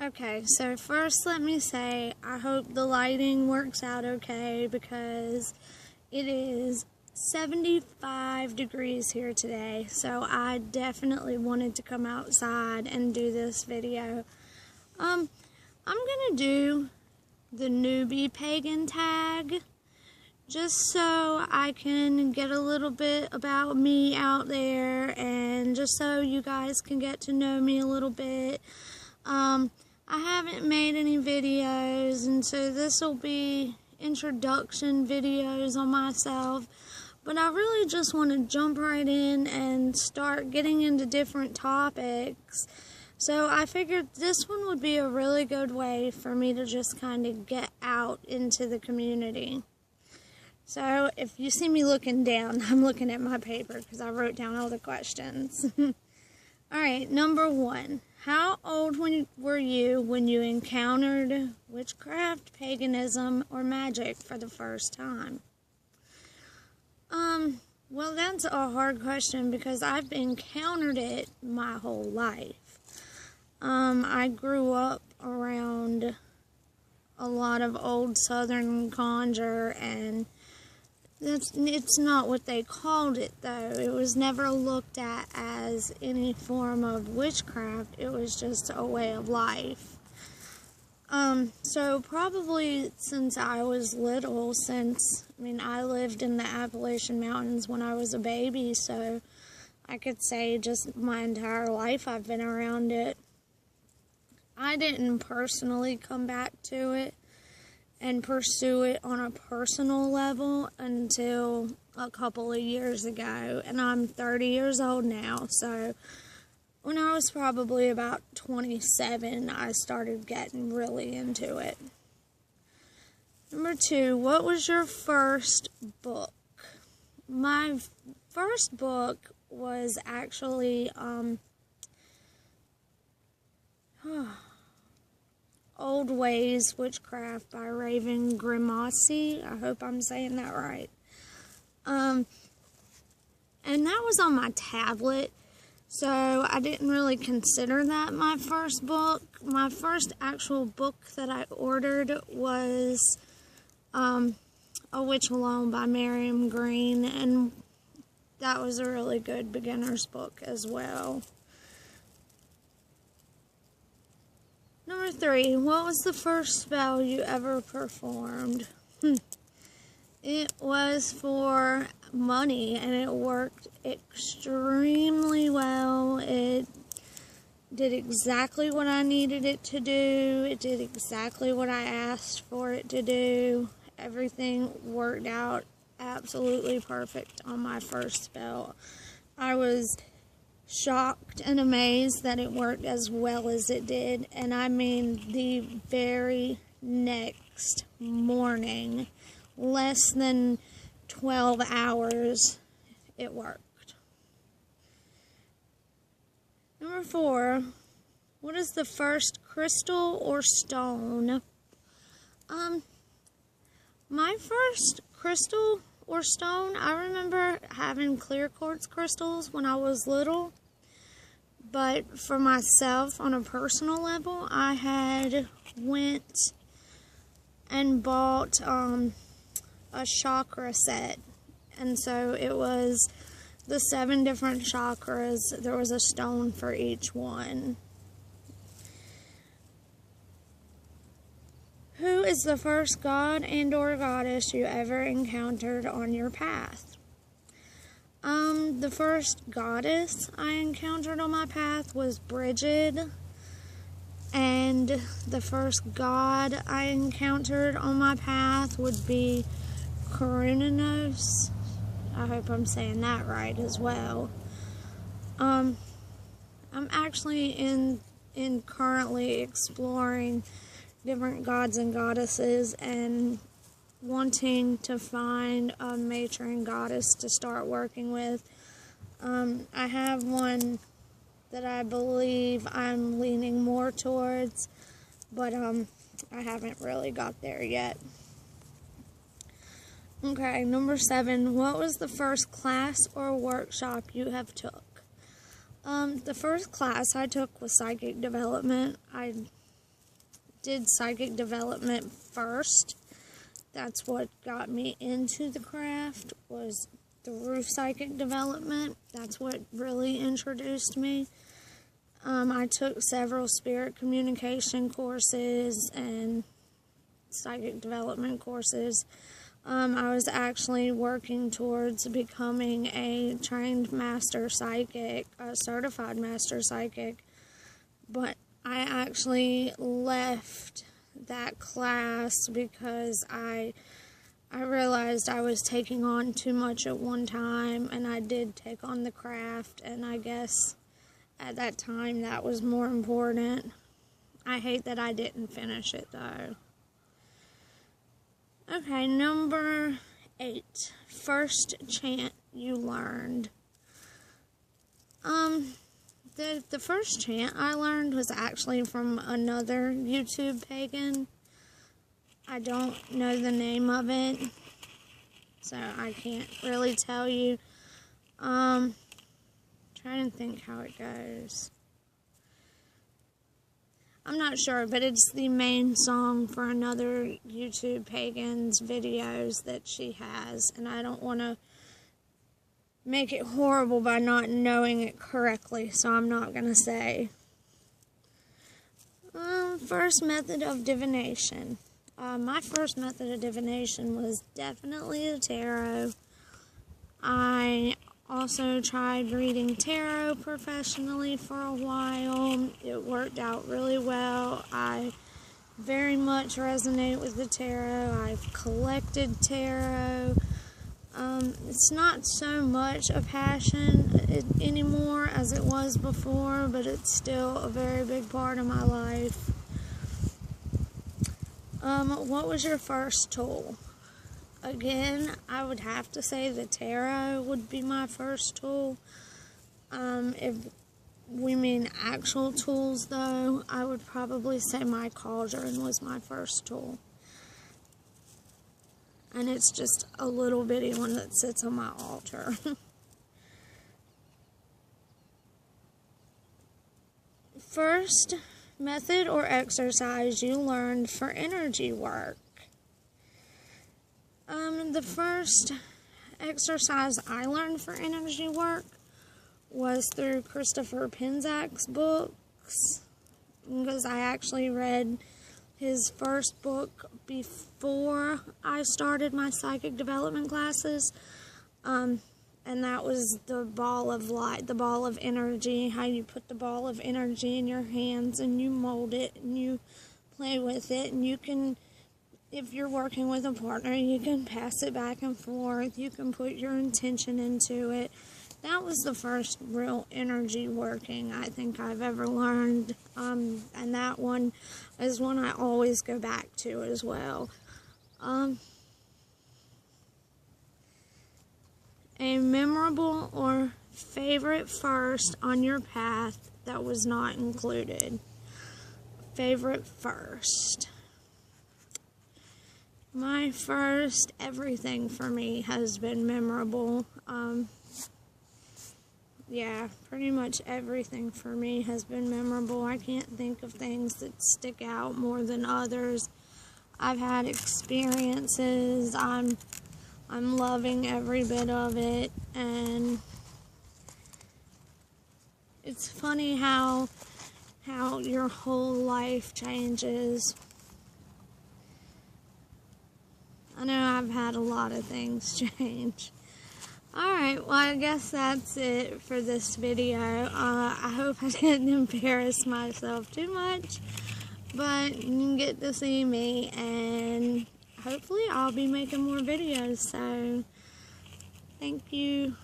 Okay, so first let me say I hope the lighting works out okay because it is 75 degrees here today, so I definitely wanted to come outside and do this video. I'm gonna do the newbie pagan tag just so I can get a little bit about me out there and just so you guys can get to know me a little bit. I haven't made any videos, and so this will be introduction videos on myself, but I really just want to jump right in and start getting into different topics. So I figured this one would be a really good way for me to just kind of get out into the community. So if you see me looking down, I'm looking at my paper because I wrote down all the questions. Alright, number 1. How old were you when you encountered witchcraft, paganism, or magic for the first time? Well, that's a hard question because I've encountered it my whole life. I grew up around a lot of old Southern conjure, and it's not what they called it, though. It was never looked at as any form of witchcraft. It was just a way of life. So probably since I was little, I lived in the Appalachian Mountains when I was a baby, so I could say just my entire life I've been around it. I didn't personally come back to it and pursue it on a personal level until a couple of years ago, and I'm 30 years old now, so when I was probably about 27, I started getting really into it. Number 2, what was your first book? My first book was actually, Old Ways Witchcraft by Raven Grimassi. I hope I'm saying that right. And that was on my tablet, so I didn't really consider that my first book. My first actual book that I ordered was A Witch Alone by Miriam Green, and that was a really good beginner's book as well. Number 3, what was the first spell you ever performed? It was for money, and it worked extremely well. It did exactly what I needed it to do. It did exactly what I asked for it to do. Everything worked out absolutely perfect on my first spell. I was shocked and amazed that it worked as well as it did, and I mean the very next morning, less than 12 hours, it worked. Number 4, what is the first crystal or stone? My first crystal or stone, I remember having clear quartz crystals when I was little, but for myself on a personal level, I had went and bought a chakra set, and so it was the 7 different chakras. There was a stone for each one. Who is the first god and or goddess you ever encountered on your path? The first goddess I encountered on my path was Bridget, and the first god I encountered on my path would be Korunanos. I hope I'm saying that right as well. I'm actually in currently exploring different gods and goddesses and wanting to find a matron goddess to start working with. I have one that I believe I'm leaning more towards, but I haven't really got there yet. Okay, number 7, what was the first class or workshop you have took? The first class I took was psychic development. I did psychic development first. That's what got me into the craft, was through psychic development. That's what really introduced me. I took several spirit communication courses and psychic development courses. I was actually working towards becoming a trained master psychic, a certified master psychic, but I actually left that class because I realized I was taking on too much at one time, and I did take on the craft, and I guess at that time that was more important. I hate that I didn't finish it though. Okay, number 8. First chant you learned. The first chant I learned was actually from another YouTube Pagan. I don't know the name of it, so I can't really tell you. Trying to think how it goes. I'm not sure, but it's the main song for another YouTube Pagan's videos that she has, and I don't want to make it horrible by not knowing it correctly, so I'm not going to say. First method of divination. My first method of divination was definitely the tarot. I also tried reading tarot professionally for a while. It worked out really well. I very much resonate with the tarot. I've collected tarot. It's not so much a passion anymore as it was before, but it's still a very big part of my life. What was your first tool? Again, I would have to say the tarot would be my first tool. If we mean actual tools, though, I would probably say my cauldron was my first tool. And it's just a little bitty one that sits on my altar. First method or exercise you learned for energy work. The first exercise I learned for energy work was through Christopher Penzak's books, because I actually read his first book before I started my psychic development classes, and that was the ball of light, the ball of energy, how you put the ball of energy in your hands and you mold it and you play with it, and you can, if you're working with a partner, you can pass it back and forth, you can put your intention into it. That was the first real energy working I think I've ever learned, and that one is one I always go back to as well. A memorable or favorite first on your path that was not included. Favorite first. My first, everything for me has been memorable. Yeah, pretty much everything for me has been memorable. I can't think of things that stick out more than others. I've had experiences. I'm loving every bit of it, and it's funny how your whole life changes. I know I've had a lot of things change. Alright, well, I guess that's it for this video. I hope I didn't embarrass myself too much, but you can get to see me, and hopefully I'll be making more videos, so thank you.